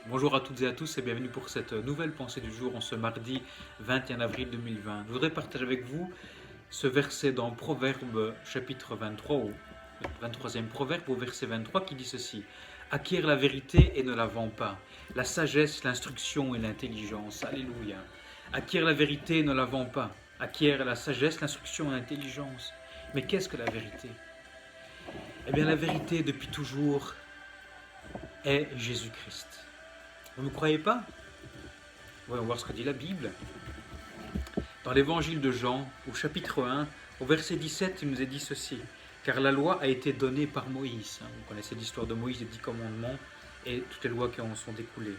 Bonjour à toutes et à tous et bienvenue pour cette nouvelle pensée du jour en ce mardi 21 avril 2020. Je voudrais partager avec vous ce verset dans Proverbe chapitre 23, ou le 23e proverbe au verset 23 qui dit ceci. Acquiert la vérité et ne la vends pas, la sagesse, l'instruction et l'intelligence. Alléluia. Acquiert la vérité et ne la vends pas, acquiert la sagesse, l'instruction et l'intelligence. Mais qu'est-ce que la vérité? Eh bien la vérité depuis toujours est Jésus-Christ. Vous ne me croyez pas? Voyons voir ce que dit la Bible. Dans l'évangile de Jean, au chapitre 1, au verset 17, il nous est dit ceci. Car la loi a été donnée par Moïse. Vous connaissez l'histoire de Moïse, les 10 commandements et toutes les lois qui en sont découlées.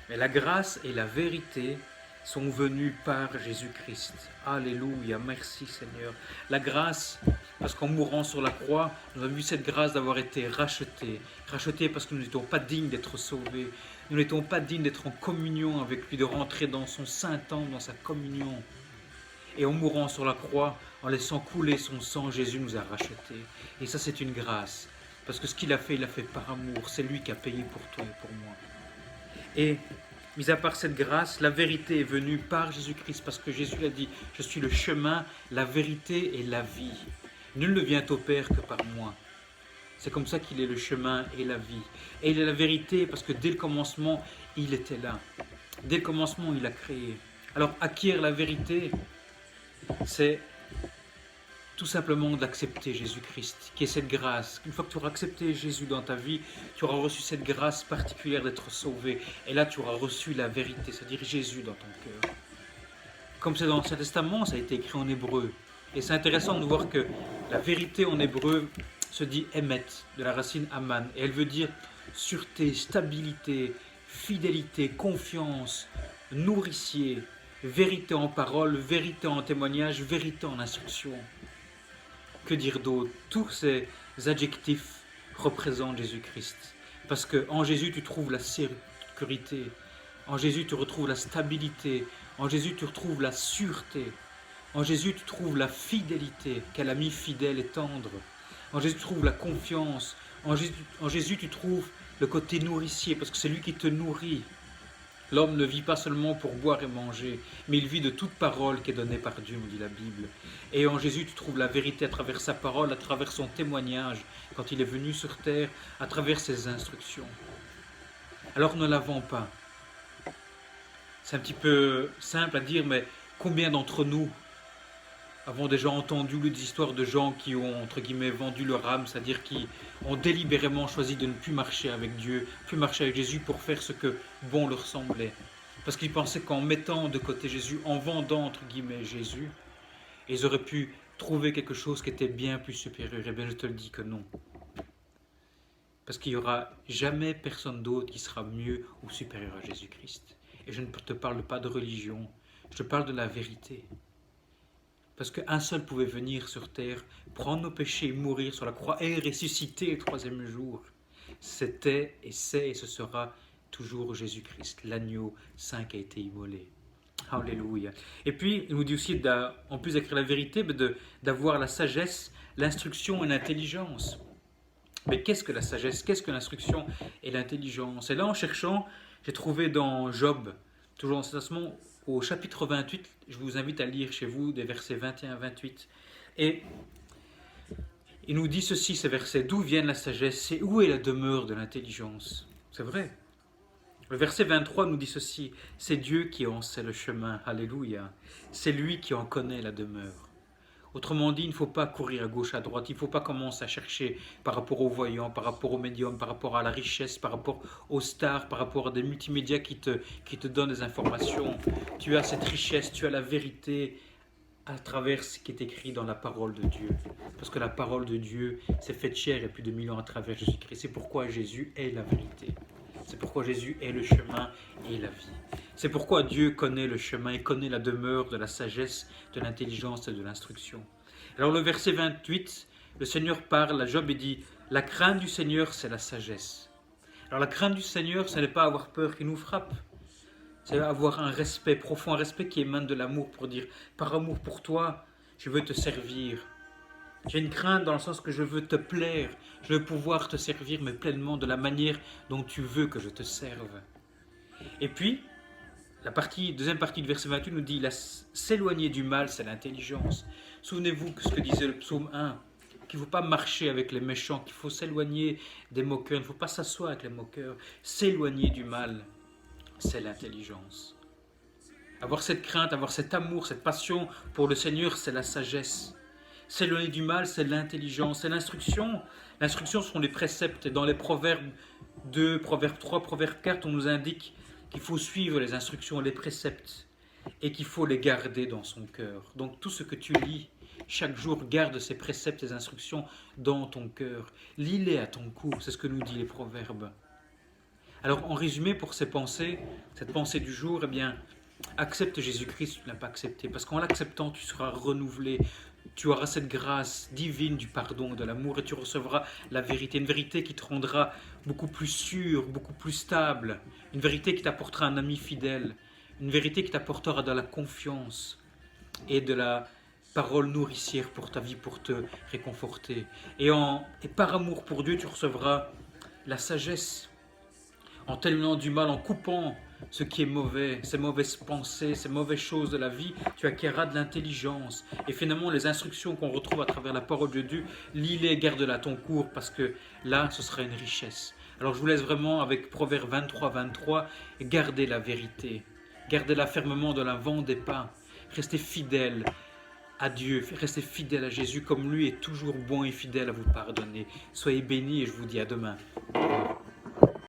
Mais la grâce et la vérité sont venues par Jésus-Christ. Alléluia, merci Seigneur. La grâce, parce qu'en mourant sur la croix, nous avons vu cette grâce d'avoir été rachetés. Rachetés parce que nous n'étions pas dignes d'être sauvés. Nous n'étions pas dignes d'être en communion avec lui, de rentrer dans son Saint-Temple, dans sa communion. Et en mourant sur la croix, en laissant couler son sang, Jésus nous a rachetés. Et ça, c'est une grâce. Parce que ce qu'il a fait, il l'a fait par amour. C'est lui qui a payé pour toi et pour moi. Et, mis à part cette grâce, la vérité est venue par Jésus-Christ. Parce que Jésus a dit, je suis le chemin, la vérité et la vie. Nul ne vient au Père que par moi. C'est comme ça qu'il est le chemin et la vie. Et il est la vérité parce que dès le commencement, il était là. Dès le commencement, il a créé. Alors, acquérir la vérité, c'est tout simplement d'accepter Jésus-Christ, qui est cette grâce. Une fois que tu auras accepté Jésus dans ta vie, tu auras reçu cette grâce particulière d'être sauvé. Et là, tu auras reçu la vérité, c'est-à-dire Jésus dans ton cœur. Comme c'est dans l'Ancien Testament, ça a été écrit en hébreu. Et c'est intéressant de voir que la vérité en hébreu se dit emet, de la racine aman. Et elle veut dire sûreté, stabilité, fidélité, confiance, nourricier, vérité en parole, vérité en témoignage, vérité en instruction. Que dire d'autre? Tous ces adjectifs représentent Jésus-Christ. Parce qu'en Jésus, tu trouves la sécurité. En Jésus, tu retrouves la stabilité. En Jésus, tu retrouves la sûreté. En Jésus, tu trouves la fidélité, quel ami fidèle et tendre. En Jésus, tu trouves la confiance. En Jésus, tu trouves le côté nourricier, parce que c'est lui qui te nourrit. L'homme ne vit pas seulement pour boire et manger, mais il vit de toute parole qui est donnée par Dieu, nous dit la Bible. Et en Jésus, tu trouves la vérité à travers sa parole, à travers son témoignage, quand il est venu sur terre, à travers ses instructions. Alors ne la vends pas. C'est un petit peu simple à dire, mais combien d'entre nous avons déjà entendu des histoires de gens qui ont, entre guillemets, vendu leur âme, c'est-à-dire qui ont délibérément choisi de ne plus marcher avec Dieu, plus marcher avec Jésus pour faire ce que bon leur semblait. Parce qu'ils pensaient qu'en mettant de côté Jésus, en vendant, entre guillemets, Jésus, ils auraient pu trouver quelque chose qui était bien plus supérieur. Eh bien, je te le dis que non. Parce qu'il n'y aura jamais personne d'autre qui sera mieux ou supérieur à Jésus-Christ. Et je ne te parle pas de religion, je te parle de la vérité. Parce qu'un seul pouvait venir sur terre, prendre nos péchés, mourir sur la croix et ressusciter le troisième jour. C'était et c'est et ce sera toujours Jésus-Christ, l'agneau saint qui a été immolé. Alléluia. Et puis, il nous dit aussi, en plus d'écrire la vérité, d'avoir la sagesse, l'instruction et l'intelligence. Mais qu'est-ce que la sagesse? Qu'est-ce que l'instruction et l'intelligence? Et là, en cherchant, j'ai trouvé dans Job, toujours dans cet Testament, au chapitre 28, je vous invite à lire chez vous des versets 21 à 28. Et il nous dit ceci, ces versets, d'où vient la sagesse et où est la demeure de l'intelligence? C'est vrai. Le verset 23 nous dit ceci, c'est Dieu qui en sait le chemin, alléluia. C'est lui qui en connaît la demeure. Autrement dit, il ne faut pas courir à gauche, à droite, il ne faut pas commencer à chercher par rapport aux voyants, par rapport aux médiums, par rapport à la richesse, par rapport aux stars, par rapport à des multimédias qui te donnent des informations. Tu as cette richesse, tu as la vérité à travers ce qui est écrit dans la parole de Dieu. Parce que la parole de Dieu s'est faite chair il y a plus de 1000 ans à travers Jésus-Christ. C'est pourquoi Jésus est la vérité. C'est pourquoi Jésus est le chemin et la vie. C'est pourquoi Dieu connaît le chemin et connaît la demeure de la sagesse, de l'intelligence et de l'instruction. Alors le verset 28, le Seigneur parle à Job et dit « La crainte du Seigneur, c'est la sagesse ». Alors la crainte du Seigneur, ce n'est pas avoir peur qu'il nous frappe. C'est avoir un respect profond, un respect qui émane de l'amour pour dire « Par amour pour toi, je veux te servir ». J'ai une crainte dans le sens que je veux te plaire, je veux pouvoir te servir, mais pleinement de la manière dont tu veux que je te serve. Et puis, deuxième partie du verset 28 nous dit s'éloigner du mal, c'est l'intelligence. Souvenez-vous que ce que disait le psaume 1, qu'il ne faut pas marcher avec les méchants, qu'il faut s'éloigner des moqueurs, il ne faut pas s'asseoir avec les moqueurs. S'éloigner du mal, c'est l'intelligence. Avoir cette crainte, avoir cet amour, cette passion pour le Seigneur, c'est la sagesse. S'éloigner du mal, c'est l'intelligence, c'est l'instruction. L'instruction sont les préceptes. Et dans les Proverbes 2, Proverbes 3, Proverbes 4, on nous indique qu'il faut suivre les instructions, les préceptes, et qu'il faut les garder dans son cœur. Donc tout ce que tu lis, chaque jour, garde ces préceptes, ces instructions dans ton cœur. Lis-les à ton cou, c'est ce que nous disent les Proverbes. Alors en résumé, pour ces pensées, cette pensée du jour, eh bien, accepte Jésus-Christ, tu ne l'as pas accepté, parce qu'en l'acceptant, tu seras renouvelé, tu auras cette grâce divine du pardon, de l'amour, et tu recevras la vérité, une vérité qui te rendra beaucoup plus sûr, beaucoup plus stable, une vérité qui t'apportera un ami fidèle, une vérité qui t'apportera de la confiance et de la parole nourricière pour ta vie, pour te réconforter. Et par amour pour Dieu, tu recevras la sagesse, en t'éloignant du mal, en coupant ce qui est mauvais, ces mauvaises pensées, ces mauvaises choses de la vie, tu acquerras de l'intelligence. Et finalement, les instructions qu'on retrouve à travers la parole de Dieu, lis-les, garde-les à ton cours, parce que là, ce sera une richesse. Alors je vous laisse vraiment avec Proverbe 23, 23, gardez la vérité, gardez-la fermement, ne la vendez pas, restez fidèles à Dieu, restez fidèles à Jésus, comme lui est toujours bon et fidèle à vous pardonner. Soyez bénis et je vous dis à demain.